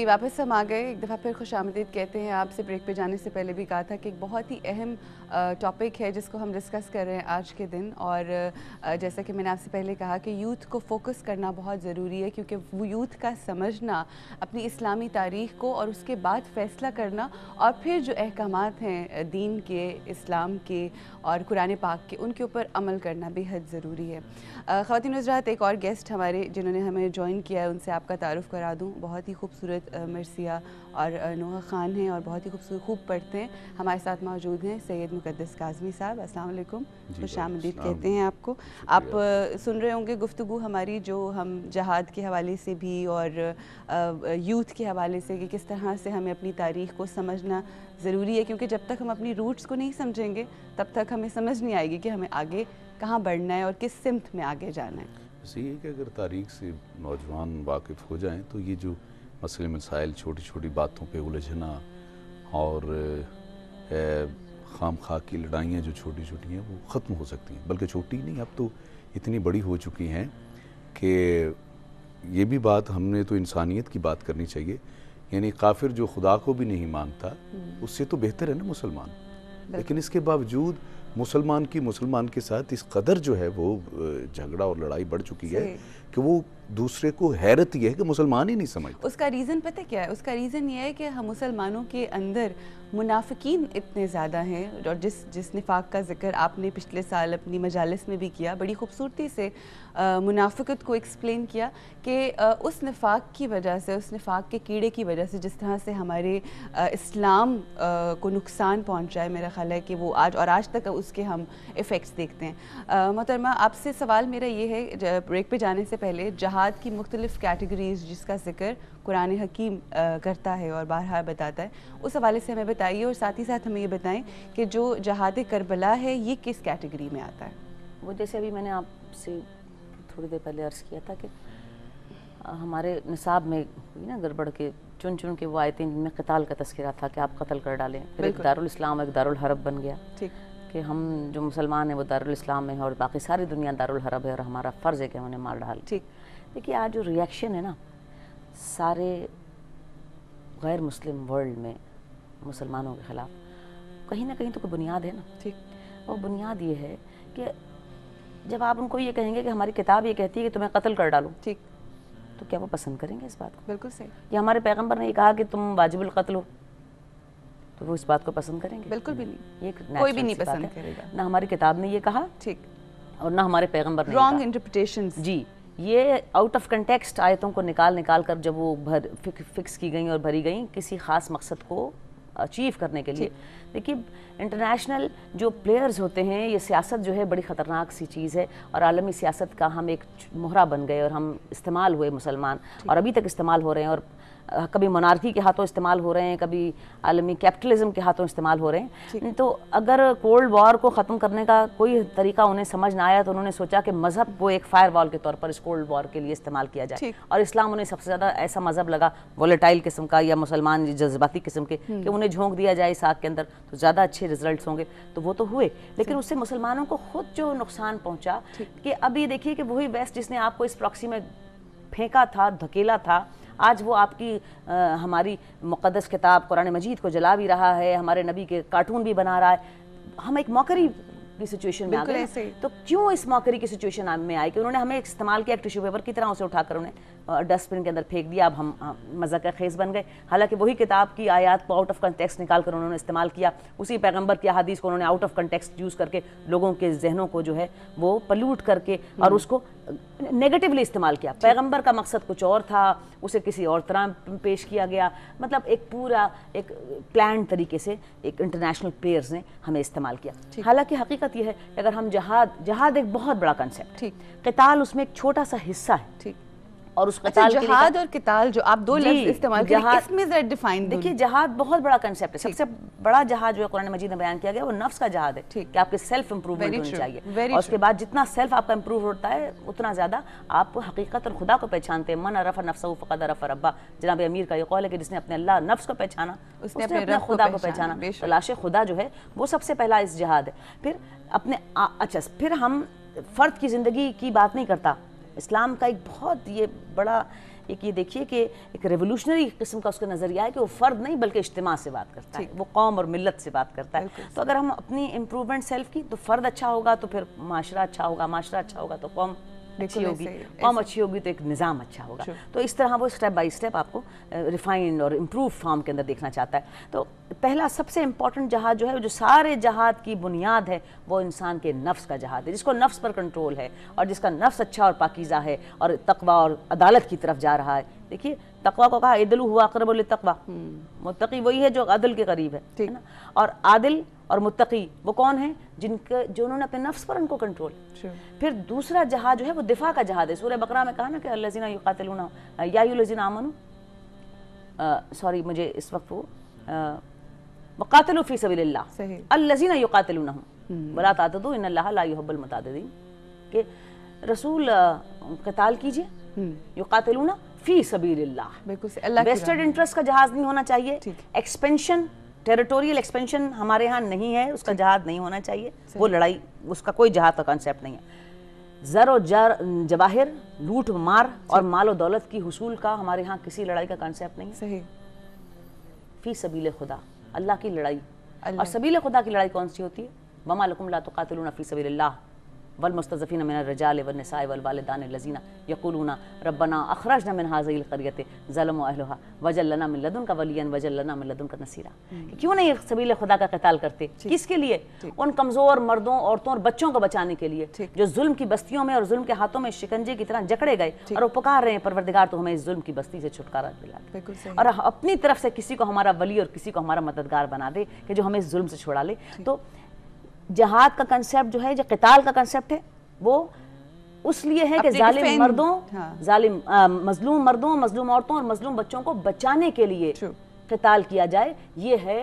واپس ہم آ گئے. ایک دفعہ پھر خوش آمدید کہتے ہیں. آپ سے بریک پہ جانے سے پہلے بھی کہا تھا کہ ایک بہت ہی اہم ٹاپک ہے جس کو ہم ڈسکس کر رہے ہیں آج کے دن, اور جیسا کہ میں نے آپ سے پہلے کہا کہ یوتھ کو فوکس کرنا بہت ضروری ہے, کیونکہ وہ یوتھ کا سمجھنا, اپنی اسلامی تاریخ کو اور اس کے بعد فیصلہ کرنا, اور پھر جو احکامات ہیں دین کے, اسلام کے اور قرآن پاک کے, ان کے اوپر عمل کرنا بے حد ضروری ہے. خواتین حضرات, ایک اور گیسٹ ہمارے جنہوں نے ہمیں جوائن کیا ہے, ان سے آپ کا تعارف کرا دوں. بہت ہی خوبصورت مرثیہ اور نوحہ خان ہیں اور بہت ہی خوب پڑھتے ہیں. ہمارے ساتھ موجود ہیں سید مقدس کاظمی صاحب. السلام علیکم, خوش آمدید کہتے ہیں آپ کو. آپ سن رہے ہوں گے گفتگو ہماری, جو ہم جہاد کے حوالے سے بھی اور یوتھ کے حوالے سے, کہ کس طرح سے ہمیں اپنی تاریخ کو سمجھنا ضروری ہے, کیونکہ جب تک ہم اپنی روٹس کو نہیں سمجھیں گے تب تک ہمیں سمجھ نہیں آئے گی کہ ہمیں آگے کہاں بڑھنا ہے اور کس سمت میں آگے جانا ہے. بس یہ ہے کہ اگر تاریخ سے نوجوان واقف ہو جائیں تو یہ جو مسئلے مسائل, چھوٹی چھوٹی باتوں پہ الجھنا اور خام خواہ کی لڑائیاں جو چھوٹی چھوٹی ہیں وہ ختم ہو سکتی ہیں. بلکہ چھوٹی نہیں, اب تو اتنی بڑی ہو چکی ہیں کہ یہ بھی بات ہم نے تو انسانیت کی بات کرنی چاہیے. یعنی کافر جو خدا کو بھی نہیں مانتا, اس سے تو بہتر ہے نا مسلمان. لیکن اس کے باوجود مسلمان کے ساتھ اس قدر جو ہے وہ جھگڑا اور لڑائی بڑھ چکی ہے کہ وہ دوسرے کو حیرت یہ ہے کہ مسلمان ہی نہیں سمجھتا. اس کا ریزن پتہ کیا ہے؟ اس کا ریزن یہ ہے کہ ہم مسلمانوں کے اندر منافقین اتنے زیادہ ہیں, اور جس نفاق کا ذکر آپ نے پچھلے سال اپنی مجالس میں بھی کیا, بڑی خوبصورتی سے منافقت کو ایکسپلین کیا کہ اس نفاق کی وجہ سے, اس نفاق کے کیڑے کی وجہ سے جس طرح سے ہمارے اسلام کو نقصان پہنچا ہے, میرا خیال ہے کہ وہ آج تک اس کے ہم ایفیکٹس دیکھتے ہیں. محترمہ, آپ سے سوال میرا یہ ہے, بریک پہ جانے سے پہلے, جہاد کی مختلف کیٹیگریز جس کا ذکر قرآن حکیم کرتا ہے اور بارہا بتاتا ہے, اس حوالے سے ہمیں بتائیے, اور ساتھ ہی ساتھ ہمیں یہ بتائیں کہ جو جہاد کربلا ہے یہ کس کیٹیگری میں آتا ہے؟ وہ جیسے ابھی میں نے آپ سے تھوڑی دیر پہلے عرض کیا تھا کہ ہمارے نصاب میں ہوئی نا گڑبڑ کے چن کے وہ آیتیں جن میں قتال کا تذکرہ تھا کہ آپ قتل کر ڈالیں, پھر ایک دارالاسلام ایک دارالحرب بن گیا کہ ہم جو مسلمان ہیں وہ دارالاسلام میں ہیں اور باقی ساری دنیا دارالحرب ہے, اور ہمارا فرض ہے کہ ہم انہیں مار ڈالیں. دیکھیے, آج جو ریاکشن ہے نا سارے غیر مسلم ورلڈ میں مسلمانوں کے خلاف, کہیں نہ کہیں تو کوئی بنیاد ہے نا. اور بنیاد یہ ہے کہ جب آپ ان کو یہ کہیں گے کہ ہماری کتاب یہ کہتی ہے کہ تمہیں قتل کر ڈالو, تو کیا وہ پسند کریں گے اس بات کو؟ بالکل صحیح. یا ہمارے پیغمبر نے یہ کہا کہ تم واجب القتل ہو, تو وہ اس بات کو پسند کریں گے؟ بالکل بھی نہیں, یہ کوئی بھی نہیں پسند کرے گا. نہ ہماری کتاب نے یہ کہا, اور نہ ہمارے پیغمبر نے. Wrong interpretations. جی, یہ آؤٹ آف کنٹیکسٹ آیتوں کو نکال کر جب وہ فکس کی گئیں اور بھری گئیں کسی خاص مقصد کو اچیو کرنے کے لیے. دیکھیے, انٹرنیشنل جو پلیئرز ہوتے ہیں, یہ سیاست جو ہے بڑی خطرناک سی چیز ہے, اور عالمی سیاست کا ہم ایک مہرہ بن گئے, اور ہم استعمال ہوئے مسلمان, اور ابھی تک استعمال ہو رہے ہیں, اور کبھی monarchy کے ہاتھوں استعمال ہو رہے ہیں, کبھی عالمی کیپٹلزم کے ہاتھوں استعمال ہو رہے ہیں. تو اگر کولڈ وار کو ختم کرنے کا کوئی طریقہ انہیں سمجھ نہ آیا تو انہوں نے سوچا کہ مذہب وہ ایک فائر وال کے طور پر اس کولڈ وار کے لیے استعمال کیا جائے, اور اسلام انہیں سب سے زیادہ ایسا مذہب لگا وولیٹائل قسم کا, یا مسلمان جذباتی قسم کے, کہ انہیں جھونک دیا جائے اس آگ کے اندر تو زیادہ اچھے ریزلٹس ہوں گے. تو وہ تو ہوئے, لیکن اس سے مسلمانوں کو خود جو نقصان پہنچا, کہ اب یہ دیکھیے کہ وہی ویسٹ جس نے آپ کو اس پراکسی میں پھینکا تھا, دھکیلا تھا, آج وہ آپ کی ہماری مقدس کتاب قرآن مجید کو جلا بھی رہا ہے, ہمارے نبی کے کارٹون بھی بنا رہا ہے. ہم ایک موکری کی سچویشن میں آ گئے. تو کیوں اس موکری کی سچویشن میں آئی کہ انہوں نے ہمیں استعمال کیا ایک ٹیشو پیپر کی طرح, اسے اٹھا کر انہیں ڈسٹ بن کے اندر پھینک دیا. اب ہم مذاق کا خیز بن گئے, حالانکہ وہی کتاب کی آیات کو آؤٹ آف کنٹیکسٹ نکال کر انہوں نے استعمال کیا, اسی پیغمبر کی احادیث کو انہوں نے آؤٹ آف کنٹیکسٹ یوز کر کے لوگوں کے ذہنوں کو جو ہے وہ پلیوٹ کر کے اور اس کو نیگیٹیولی استعمال کیا. پیغمبر کا مقصد کچھ اور تھا, اسے کسی اور طرح پیش کیا گیا. مطلب ایک پورا ایک پلان طریقے سے ایک انٹرنیشنل پلیئرز نے ہمیں استعمال کیا. حالانکہ حقیقت یہ ہے کہ اگر ہم جہاد ایک بہت بڑا کنسیپٹ, قتال اس میں ایک چھوٹا سا حصہ ہے. اور اس قتال جہاد اور قتال جو آپ دو لفظ استعمال کریں, اس میں ذرا ڈیفائن دیکھیے, جہاد بہت بڑا کنسیپٹ ہے. سب سے بڑا جہاد جو قرآن مجید میں بیان کیا گیا وہ نفس کا جہاد ہے, کہ آپ کے سیلف امپروومنٹ ہونی چاہیے, اور اس کے بعد جتنا سیلف آپ کا امپروو ہوتا ہے اتنا زیادہ آپ حقیقت اور خدا کو پہچانتے ہیں. من عرف نفسہ فقد عرف ربہ, جناب امیر کا یہ قول ہے کہ جس نے اپنے اللہ نفس کو پہچانا اس نے اپنے خدا کو پہچانا. تلاش خدا جو ہے وہ سب سے پہلا اس جہاد ہے. پھر اپنے پھر ہم فرد کی زندگی کی بات نہیں کرتا. اسلام کا ایک بہت یہ بڑا ایک یہ دیکھیے کہ ایک ریولوشنری قسم کا اس کا نظریہ ہے کہ وہ فرد نہیں بلکہ اجتماع سے بات کرتا ہے، وہ قوم اور ملت سے بات کرتا ہے. تو اگر ہم اپنی امپروومنٹ سیلف کی تو فرد اچھا ہوگا تو پھر معاشرہ اچھا ہوگا، معاشرہ اچھا ہوگا تو قوم اچھی ہوگی، قوم اچھی ہوگی تو ایک نظام اچھا ہوگا. تو اس طرح وہ اسٹیپ بائی اسٹیپ آپ کو ریفائنڈ اور امپروو فارم کے اندر دیکھنا چاہتا ہے. تو پہلا سب سے امپورٹنٹ جہاد جو ہے، جو سارے جہاد کی بنیاد ہے، وہ انسان کے نفس کا جہاد ہے، جس کو نفس پر کنٹرول ہے اور جس کا نفس اچھا اور پاکیزہ ہے اور تقوی اور عدالت کی طرف جا رہا ہے. دیکھیے تقوی کو کہا عدل ہوا اقرب للتقوی، متقی وہی ہے جو عدل کے قریب ہے نا. اور عادل اور متقی وہ کون ہیں؟ جنہوں نے اپنے نفس پر ان کو کنٹرول. پھر دوسرا جہاد جو ہے وہ دفاع کا جہاد ہے. سورہ بقرہ میں کہا نا کہ الذین یقاتلون یا ایھا الذین آمنوا، سوری مجھے اس وقت وہ وقاتلوا فی سبیل اللہ الذین یقاتلونہم ولا تعتدوا ان اللہ لا یحب المعتدین، کہ رسول قتال کیجئے، یقاتلون فی سبیل اللہ. ویسٹڈ انٹرسٹ کا جہاد نہیں ہونا چاہیے. ایکسپینشن، ٹیریٹوریل ایکسپینشن ہمارے ہاں نہیں ہے، اس کا جہاد نہیں ہونا چاہیے. وہ لڑائی، اس کا کوئی جہاد کا کانسیپٹ نہیں ہے. زر و جواہر، لوٹ مار اور مال و دولت کی حصول کا ہمارے ہاں کسی لڑائی کا کانسیپٹ نہیں ہے. صحیح. فی سبیل خدا، اللہ کی لڑائی. اور سبیل خدا کی لڑائی کون سی ہوتی ہے؟ وما لکم لا تقاتلون فی سبیل اللہ والمستضعفین من الرجال والنساء والوالدان الذین یقولون ربنا اخرجنا من هذه القرية ظلموا اهلها واجعل لنا من لدنك وليا واجعل لنا من لدنك نصيرا. کیوں نہیں سبیل خدا کا قتال کرتے؟ کس کے لیے؟ ان کمزور مردوں، عورتوں اور بچوں کو بچانے کے لیے جو ظلم کی بستیوں میں اور ظلم کے ہاتھوں میں شکنجے کی طرح جکڑے گئے اور وہ پکار رہے ہیں پروردگار تو ہمیں اس ظلم کی بستی سے چھٹکارا دلا دے، اور اپنی طرف سے کسی کو ہمارا ولی اور کسی کو ہمارا مددگار بنا دے کہ جو ہمیں اس ظلم سے چھڑا لے. تو جہاد کا کنسیپٹ جو ہے، جو قتال کا کنسیپٹ ہے، وہ اس لیے ہے کہ ظالم مردوں، مظلوم مردوں، مظلوم عورتوں اور مظلوم بچوں کو بچانے کے لیے قتال کیا جائے. یہ ہے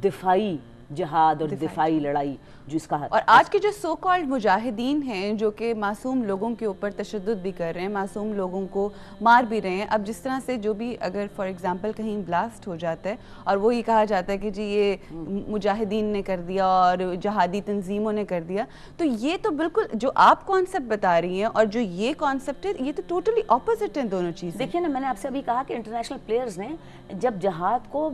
دفاعی جہاد اور دفاعی لڑائی جس کا. اور آج کے جو سو کالڈ مجاہدین ہیں جو کہ معصوم لوگوں کے اوپر تشدد بھی کر رہے ہیں، معصوم لوگوں کو مار بھی رہے ہیں. اب جس طرح سے جو بھی اگر فار ایگزامپل کہیں بلاسٹ ہو جاتا ہے اور وہی کہا جاتا ہے کہ جی یہ مجاہدین نے کر دیا اور جہادی تنظیموں نے کر دیا، تو یہ تو بالکل جو آپ کانسیپٹ بتا رہی ہیں اور جو یہ کانسیپٹ ہے، یہ تو ٹوٹلی اپوزٹ ہیں دونوں چیزیں. دیکھیے نا، میں نے آپ سے ابھی کہا کہ انٹرنیشنل پلیئرز نے جب جہاد کو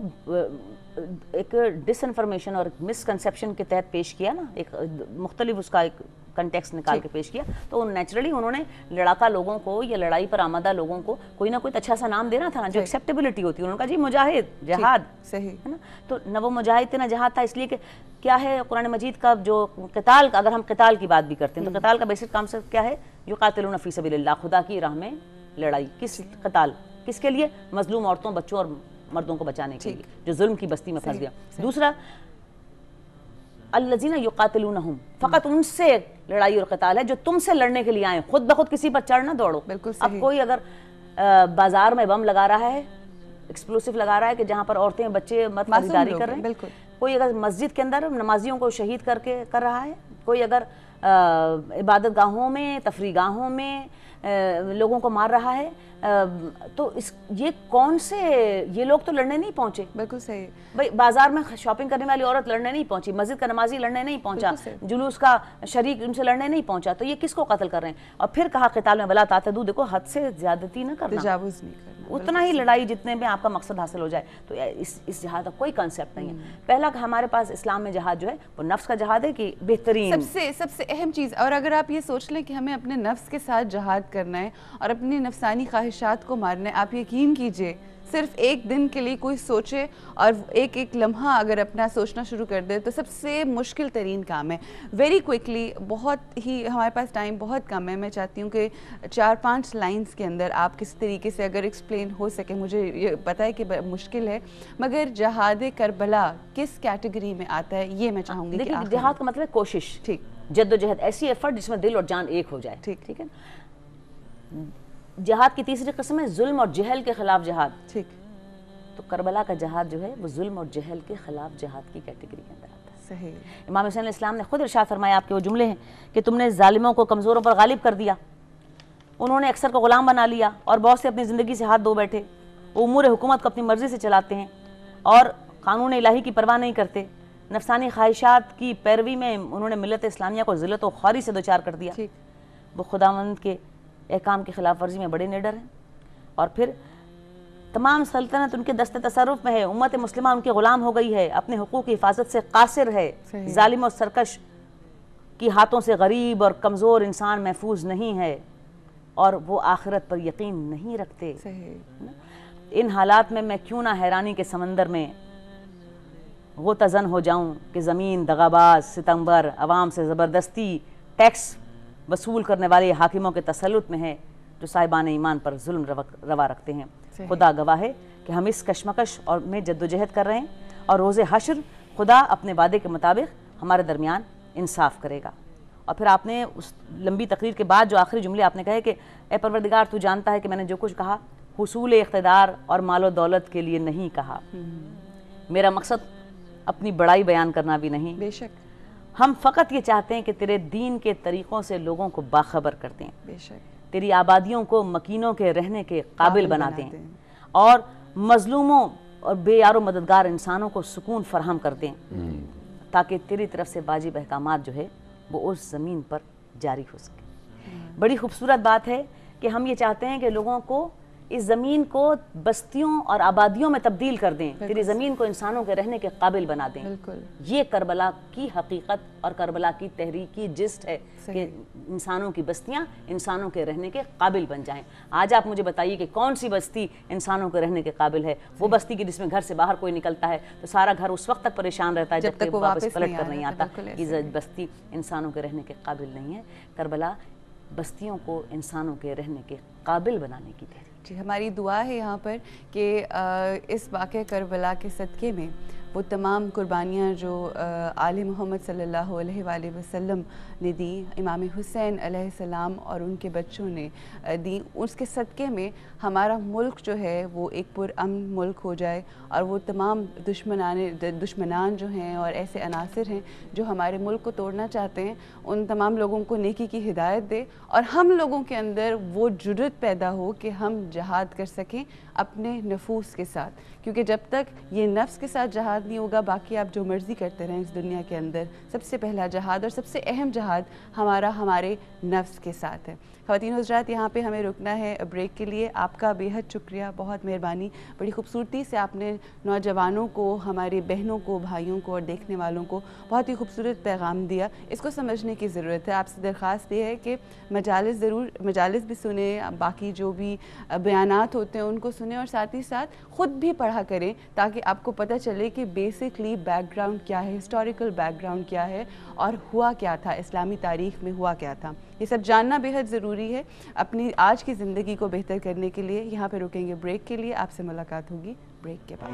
ایک ڈس انفارمیشن اور مس کنسیپشن کے تحت پیش کیا نا، ایک مختلف اس کا ایک کنٹیکسٹ نکال کے پیش کیا، تو نیچرلی انہوں نے لڑاکا لوگوں کو یا لڑائی پر آمدہ لوگوں کو کوئی نہ کوئی اچھا سا نام دینا تھا نا، جو ایکسیپٹیبلٹی ہوتی ہے. انہوں نے کہا جی مجاہد، جہاد، صحیح ہے نا. تو نہ وہ مجاہد تھے نہ جہاد تھا، اس لیے کہ کیا ہے قرآن مجید کا جو قتال، اگر ہم قتال کی بات بھی کرتے ہیں تو قتال کا بیسک کانسیپٹ کیا ہے؟ یقاتلون فی سبیل اللہ، خدا کی راہ میں لڑائی. کس قتال؟ کس کے لیے؟ مظلوم عورتوں، بچوں اور مردوں کو بچانے کے لیے جو ظلم کی بستی میں پھنس گیا. دوسرا الذین یقاتلونہم، فقط ان سے لڑائی اور قتال ہے جو تم سے لڑنے کے لیے آئے. خود بخود کسی پر چڑھ نہ دوڑو. اب کوئی اگر بازار میں بم لگا رہا ہے، ایکسپلوسیو لگا رہا ہے کہ جہاں پر عورتیں بچے مت خریداری کر رہے ہیں، کوئی اگر مسجد کے اندر نمازیوں کو شہید کر رہا ہے، کوئی اگر عبادت گاہوں میں، تفریح گاہوں میں لوگوں کو مار رہا ہے، تو یہ کون سے، یہ لوگ تو لڑنے نہیں پہنچے. بالکل صحیح. بھائی بازار میں شاپنگ کرنے والی عورت لڑنے نہیں پہنچی، مسجد کا نمازی لڑنے نہیں پہنچا، جلوس کا شریک ان سے لڑنے نہیں پہنچا، تو یہ کس کو قتل کر رہے ہیں؟ اور پھر کہا قتال میں ولا تعتدوا، دیکھو حد سے زیادتی نہ کرنا، تجاوز نہیں کرنا، اتنا ہی لڑائی جتنے میں آپ کا مقصد حاصل ہو جائے. تو اس جہاد کا کوئی کنسیپٹ نہیں ہے. پہلا کہ ہمارے پاس اسلام میں جہاد جو ہے وہ نفس کا جہاد ہے، کہ بہترین سب سے اہم چیز. اور اگر آپ یہ سوچ لیں کہ ہمیں اپنے نفس کے ساتھ جہاد کرنا ہے اور اپنی نفسانی خواہشات کو مارنا ہے، آپ یقین کیجئے صرف ایک دن کے لیے کوئی سوچے اور ایک لمحہ اگر اپنا سوچنا شروع کر دے تو سب سے مشکل ترین کام ہے. ویری کوئکلی، بہت ہی ہمارے پاس ٹائم بہت کم ہے، میں چاہتی ہوں کہ 4-5 لائنز کے اندر آپ کس طریقے سے اگر ایکسپلین ہو سکے. مجھے یہ پتہ ہے کہ مشکل ہے، مگر جہاد کربلا کس کیٹیگری میں آتا ہے یہ میں چاہوں گی. دیکھیں جہاد کا مطلب ہے کوشش، ٹھیک، جد و جہد، ایسی ایفرٹ جس میں دل اور جان ایک ہو جائے. ٹھیک ہے. جہاد کی تیسری قسم ہے ظلم اور جہل کے خلاف جہاد. ٹھیک. تو کربلا کا جہاد جو ہے وہ ظلم اور جہل کے خلاف جہاد کی کیٹیگری کے اندر آتا ہے. صحیح. امام حسین علیہ السلام نے خود ارشاد فرمایا، آپ کے وہ جملے ہیں کہ تم نے ظالموں کو کمزوروں پر غالب کر دیا، انہوں نے اکثر کو غلام بنا لیا اور بہت سے اپنی زندگی سے ہاتھ دھو بیٹھے. وہ امور حکومت کو اپنی مرضی سے چلاتے ہیں اور قانون الہی کی پرواہ نہیں کرتے. نفسانی خواہشات کی پیروی میں انہوں نے ملت اسلامیہ کو ذلت و خواری سے دوچار کر دیا. وہ خداوند کے احکام کی خلاف ورزی میں بڑے نڈر ہیں. اور پھر تمام سلطنت ان کے دست تصرف میں ہے، امت مسلمہ ان کی غلام ہو گئی ہے، اپنے حقوق کی حفاظت سے قاصر ہے، ظالم و سرکش کی ہاتھوں سے غریب اور کمزور انسان محفوظ نہیں ہے، اور وہ آخرت پر یقین نہیں رکھتے۔ ان حالات میں کیوں نہ حیرانی کے سمندر میں غوطہ زن ہو جاؤں کہ زمین دغاباز، ستمبر، عوام سے زبردستی ٹیکس وصول کرنے والے حاکموں کے تسلط میں ہے جو صاحبان ایمان پر ظلم روا رکھتے ہیں۔ خدا گواہ ہے کہ ہم اس کشمکش اور میں جدوجہد کر رہے ہیں، اور روز حشر خدا اپنے وعدے کے مطابق ہمارے درمیان انصاف کرے گا۔ اور پھر آپ نے اس لمبی تقریر کے بعد جو آخری جملے آپ نے کہے کہ اے پروردگار تو جانتا ہے کہ میں نے جو کچھ کہا حصول اقتدار اور مال و دولت کے لیے نہیں کہا، میرا مقصد اپنی بڑائی بیان کرنا بھی نہیں، بے شک ہم فقط یہ چاہتے ہیں کہ تیرے دین کے طریقوں سے لوگوں کو باخبر کر دیں، بے شک تیری آبادیوں کو مکینوں کے رہنے کے قابل بنا دیں، اور مظلوموں اور بے یار و مددگار انسانوں کو سکون فراہم کر دیں، تاکہ تیری طرف سے واجب احکامات جو ہے وہ اس زمین پر جاری ہو سکے۔ بڑی خوبصورت بات ہے کہ ہم یہ چاہتے ہیں کہ لوگوں کو اس زمین کو بستیوں اور آبادیوں میں تبدیل کر دیں، تیری زمین کو انسانوں کے رہنے کے قابل بنا دیں۔ یہ کربلا کی حقیقت اور کربلا کی تحریکی جسٹ ہے کہ انسانوں کی بستیاں انسانوں کے رہنے کے قابل بن جائیں۔ آج آپ مجھے بتائیے کہ کون سی بستی انسانوں کے رہنے کے قابل ہے؟ وہ بستی کی جس میں گھر سے باہر کوئی نکلتا ہے تو سارا گھر اس وقت تک پریشان رہتا ہے جب تک وہ واپس پلٹ کر نہیں آتا۔ یہ بستی انسانوں کے رہنے کے قابل نہیں ہے۔ کربلا بستیوں کو انسانوں کے رہنے کے قابل بنانے کی تحریک۔ جی، ہماری دعا ہے یہاں پر کہ اس واقعہ کربلا کے صدقے میں وہ تمام قربانیاں جو آل محمد صلی اللہ علیہ وآلہ وسلم نے دی، امام حسین علیہ السلام اور ان کے بچوں نے دی، اس کے صدقے میں ہمارا ملک جو ہے وہ ایک پرامن ملک ہو جائے، اور وہ تمام دشمنان جو ہیں اور ایسے عناصر ہیں جو ہمارے ملک کو توڑنا چاہتے ہیں، ان تمام لوگوں کو نیکی کی ہدایت دے، اور ہم لوگوں کے اندر وہ جرأت پیدا ہو کہ ہم جہاد کر سکیں اپنے نفوس کے ساتھ، کیونکہ جب تک یہ نفس کے ساتھ جہاد نہیں ہوگا، باقی آپ جو مرضی کرتے رہیں اس دنیا کے اندر، سب سے پہلا جہاد اور سب سے اہم جہاد ہمارے نفس کے ساتھ ہے۔ خواتین حضرات، یہاں پہ ہمیں رکنا ہے بریک کے لیے۔ آپ کا بے حد شکریہ، بہت مہربانی، بڑی خوبصورتی سے آپ نے نوجوانوں کو، ہمارے بہنوں کو، بھائیوں کو اور دیکھنے والوں کو بہت ہی خوبصورت پیغام دیا۔ اس کو سمجھنے کی ضرورت ہے۔ آپ سے درخواست یہ ہے کہ مجالس بھی سنیں، باقی جو بھی بیانات ہوتے ہیں ان کو سنیں، اور ساتھ ہی ساتھ خود بھی پڑھا کریں تاکہ آپ کو پتہ چلے کہ بیسکلی بیک گراؤنڈ کیا ہے، ہسٹوریکل بیک گراؤنڈ کیا ہے، اور ہوا کیا تھا، اسلامی تاریخ میں ہوا کیا تھا۔ یہ سب جاننا بے حد ضروری ہے اپنی آج کی زندگی کو بہتر کرنے کے لیے۔ یہاں پہ رکیں گے بریک کے لیے، آپ سے ملاقات ہوگی بریک کے بعد۔